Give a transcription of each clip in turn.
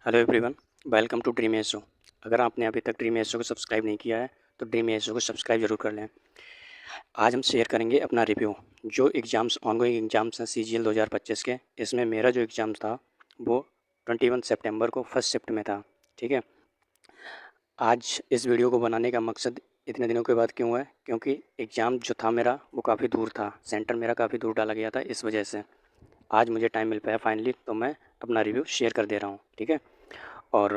Hello everyone, welcome to dream एसो। अगर आपने अभी तक ड्रीम एसो को सब्सक्राइब नहीं किया है तो ड्रीम एसो को सब्सक्राइब जरूर कर लें। आज हम शेयर करेंगे अपना रिव्यू। जो एग्ज़ाम्स ऑनगोइंग एग्ज़ाम्स हैं सीजीएल 2025 के, इसमें मेरा जो एग्ज़ाम था वो 21 सितंबर को फर्स्ट शिफ्ट में था। ठीक है। आज इस वीडियो को बनाने का मकसद इतने दिनों के बाद क्यों है, क्योंकि एग्ज़ाम जो था मेरा वो काफ़ी दूर था, सेंटर मेरा काफ़ी दूर डाला गया था। इस वजह से आज मुझे टाइम मिल पाया फाइनली, तो मैं अपना रिव्यू शेयर कर दे रहा हूँ। ठीक है। और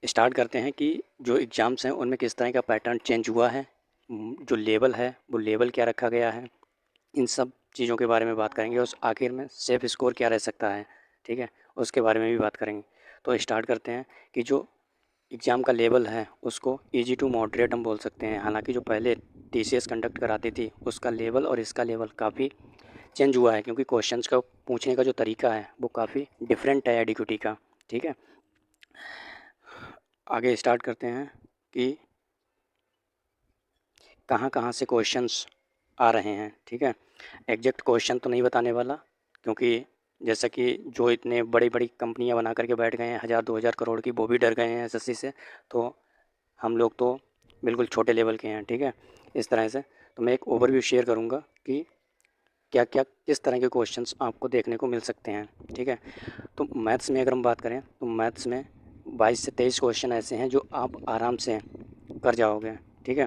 स्टार्ट करते हैं कि जो एग्ज़ाम्स हैं उनमें किस तरह का पैटर्न चेंज हुआ है, जो लेवल है वो लेवल क्या रखा गया है, इन सब चीज़ों के बारे में बात करेंगे। और आखिर में सेफ स्कोर क्या रह सकता है, ठीक है, उसके बारे में भी बात करेंगे। तो स्टार्ट करते हैं कि जो एग्ज़ाम का लेवल है उसको इजी टू मॉडरेट हम बोल सकते हैं। हालांकि जो पहले टीसीएस कंडक्ट कराती थी उसका लेवल और इसका लेवल काफ़ी चेंज हुआ है, क्योंकि क्वेश्चंस का पूछने का जो तरीका है वो काफ़ी डिफरेंट है एडीक्यूटी का। ठीक है। आगे स्टार्ट करते हैं कि कहाँ कहाँ से क्वेश्चंस आ रहे हैं। ठीक है। एग्जैक्ट क्वेश्चन तो नहीं बताने वाला, क्योंकि जैसा कि जो इतने बड़ी बड़ी कंपनियां बना करके बैठ गए हैं 1000-2000 करोड़ की, वो भी डर गए हैं एसएससी से। तो हम लोग तो बिल्कुल छोटे लेवल के हैं। ठीक है। इस तरह से तो मैं एक ओवरव्यू शेयर करूंगा कि क्या क्या किस तरह के क्वेश्चंस आपको देखने को मिल सकते हैं। ठीक है। तो मैथ्स में अगर हम बात करें तो मैथ्स में 22 से 23 क्वेश्चन ऐसे हैं जो आप आराम से कर जाओगे। ठीक है।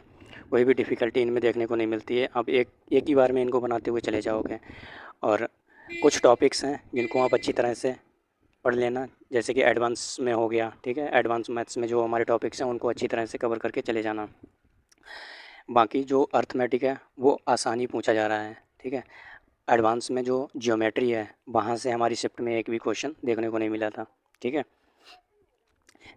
कोई भी डिफ़िकल्टी इनमें देखने को नहीं मिलती है, आप एक एक ही बार में इनको बनाते हुए चले जाओगे। और कुछ टॉपिक्स हैं जिनको आप अच्छी तरह से पढ़ लेना, जैसे कि एडवांस में हो गया। ठीक है। एडवांस मैथ्स में जो हमारे टॉपिक्स हैं उनको अच्छी तरह से कवर करके चले जाना। बाकी जो अर्थमेटिक है वो आसानी पूछा जा रहा है। ठीक है। एडवांस में जो जियोमेट्री है वहाँ से हमारी शिफ्ट में एक भी क्वेश्चन देखने को नहीं मिला था। ठीक है।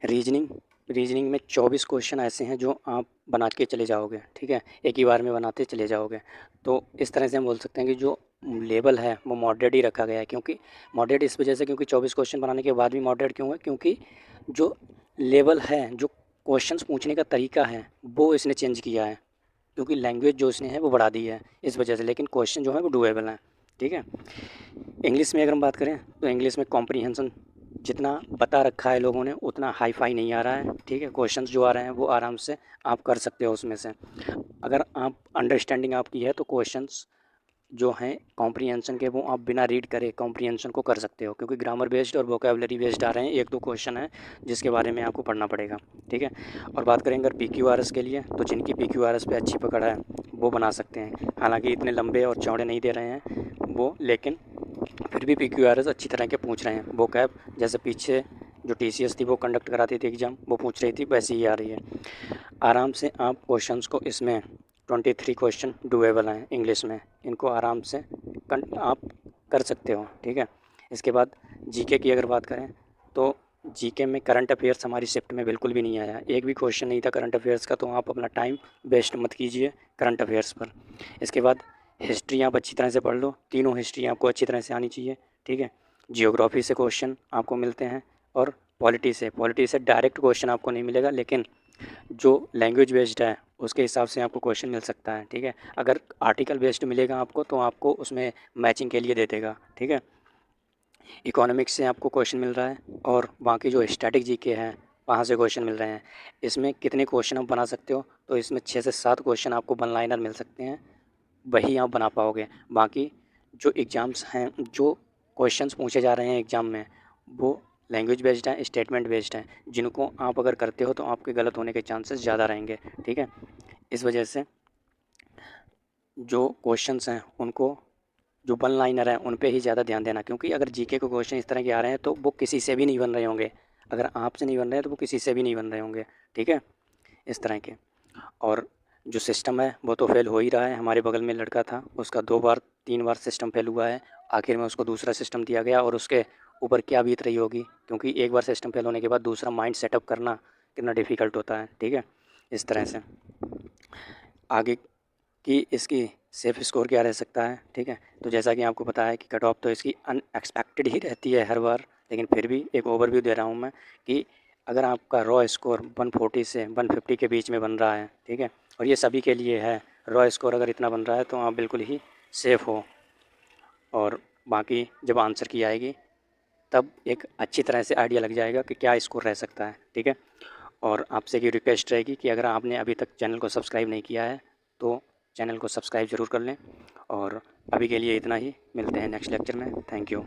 रीजनिंग रीजनिंग में 24 क्वेश्चन ऐसे हैं जो आप बना के चले जाओगे। ठीक है। एक ही बार में बनाते चले जाओगे। तो इस तरह से हम बोल सकते हैं कि जो लेवल है वो मॉडरेट ही रखा गया है। क्योंकि मॉडरेट इस वजह से, क्योंकि 24 क्वेश्चन बनाने के बाद भी मॉडरेट क्यों है, क्योंकि जो लेवल है, जो क्वेश्चंस पूछने का तरीका है वो इसने चेंज किया है, क्योंकि लैंग्वेज जो इसने है वो बढ़ा दी है इस वजह से। लेकिन क्वेश्चन जो है वो डुएबल हैं। ठीक है। इंग्लिश में अगर हम बात करें तो इंग्लिश में कॉम्प्रीहेंशन जितना बता रखा है लोगों ने उतना हाई फाई नहीं आ रहा है। ठीक है। क्वेश्चंस जो आ रहे हैं वो आराम से आप कर सकते हो उसमें से। अगर आप अंडरस्टैंडिंग आपकी है तो क्वेश्चंस जो हैं कॉम्प्रीहेंशन के वो आप बिना रीड करे कॉम्प्रीहेंशन को कर सकते हो, क्योंकि ग्रामर बेस्ड और वोकेबलरी बेस्ड आ रहे हैं। एक दो क्वेश्चन है जिसके बारे में आपको पढ़ना पड़ेगा। ठीक है। और बात करें अगर पीक्यूआरएस के लिए, तो जिनकी पीक्यूआरएस पे अच्छी पकड़ है वो बना सकते हैं। हालांकि इतने लंबे और चौड़े नहीं दे रहे हैं वो, लेकिन फिर भी पीक्यूआरएस अच्छी तरह के पूछ रहे हैं। वो कैब जैसे पीछे जो टीसीएस थी वो कंडक्ट कराती थी एग्ज़ाम, वो पूछ रही थी, वैसे ही आ रही है। आराम से आप क्वेश्चंस को, इसमें 23 क्वेश्चन डुएबल हैं इंग्लिश में, इनको आराम से आप कर सकते हो। ठीक है। इसके बाद जीके की अगर बात करें तो जीके में करंट अफेयर्स हमारी शिफ्ट में बिल्कुल भी नहीं आया, एक भी क्वेश्चन नहीं था करंट अफेयर्स का। तो आप अपना टाइम वेस्ट मत कीजिए करंट अफेयर्स पर। इसके बाद हिस्ट्री आप अच्छी तरह से पढ़ लो, तीनों हिस्ट्री आपको अच्छी तरह से आनी चाहिए। ठीक है। जियोग्राफी से क्वेश्चन आपको मिलते हैं, और पॉलिटी से डायरेक्ट क्वेश्चन आपको नहीं मिलेगा, लेकिन जो लैंग्वेज बेस्ड है उसके हिसाब से आपको क्वेश्चन मिल सकता है। ठीक है। अगर आर्टिकल बेस्ड मिलेगा आपको तो आपको उसमें मैचिंग के लिए दे देगा। ठीक है। इकोनॉमिक्स से आपको क्वेश्चन मिल रहा है, और बाकी जो स्टैटिक जीके हैं वहाँ से क्वेश्चन मिल रहे हैं। इसमें कितने क्वेश्चन आप बना सकते हो, तो इसमें 6 से 7 क्वेश्चन आपको वन लाइनर मिल सकते हैं, वही आप बना पाओगे। बाकी जो एग्ज़ाम्स हैं, जो क्वेश्चंस पूछे जा रहे हैं एग्ज़ाम में, वो लैंग्वेज बेस्ड हैं, स्टेटमेंट बेस्ड हैं, जिनको आप अगर करते हो तो आपके गलत होने के चांसेस ज़्यादा रहेंगे। ठीक है। इस वजह से जो क्वेश्चंस हैं उनको, जो वन लाइनर हैं उन पे ही ज़्यादा ध्यान देना, क्योंकि अगर जीके के क्वेश्चन इस तरह के आ रहे हैं तो वो किसी से भी नहीं बन रहे होंगे। अगर आपसे नहीं बन रहे हैं तो वो किसी से भी नहीं बन रहे होंगे। ठीक है। इस तरह के। और जो सिस्टम है वो तो फेल हो ही रहा है। हमारे बगल में लड़का था, उसका 2 बार 3 बार सिस्टम फेल हुआ है, आखिर में उसको दूसरा सिस्टम दिया गया, और उसके ऊपर क्या बीत रही होगी, क्योंकि एक बार सिस्टम फेल होने के बाद दूसरा माइंड सेटअप करना कितना डिफ़िकल्ट होता है। ठीक है। इस तरह से आगे कि इसकी सेफ स्कोर क्या रह सकता है। ठीक है। तो जैसा कि आपको पता है कि कट ऑफ तो इसकी अनएक्सपेक्टेड ही रहती है हर बार, लेकिन फिर भी एक ओवरव्यू दे रहा हूँ मैं कि अगर आपका रॉ स्कोर 140 से 150 के बीच में बन रहा है, ठीक है, और ये सभी के लिए है, रॉ स्कोर अगर इतना बन रहा है तो आप बिल्कुल ही सेफ़ हो। और बाकी जब आंसर की आएगी तब एक अच्छी तरह से आइडिया लग जाएगा कि क्या स्कोर रह सकता है, ठीक है। और आपसे ये रिक्वेस्ट रहेगी कि अगर आपने अभी तक चैनल को सब्सक्राइब नहीं किया है तो चैनल को सब्सक्राइब ज़रूर कर लें। और अभी के लिए इतना ही, मिलते हैं नेक्स्ट लेक्चर में। Thank you.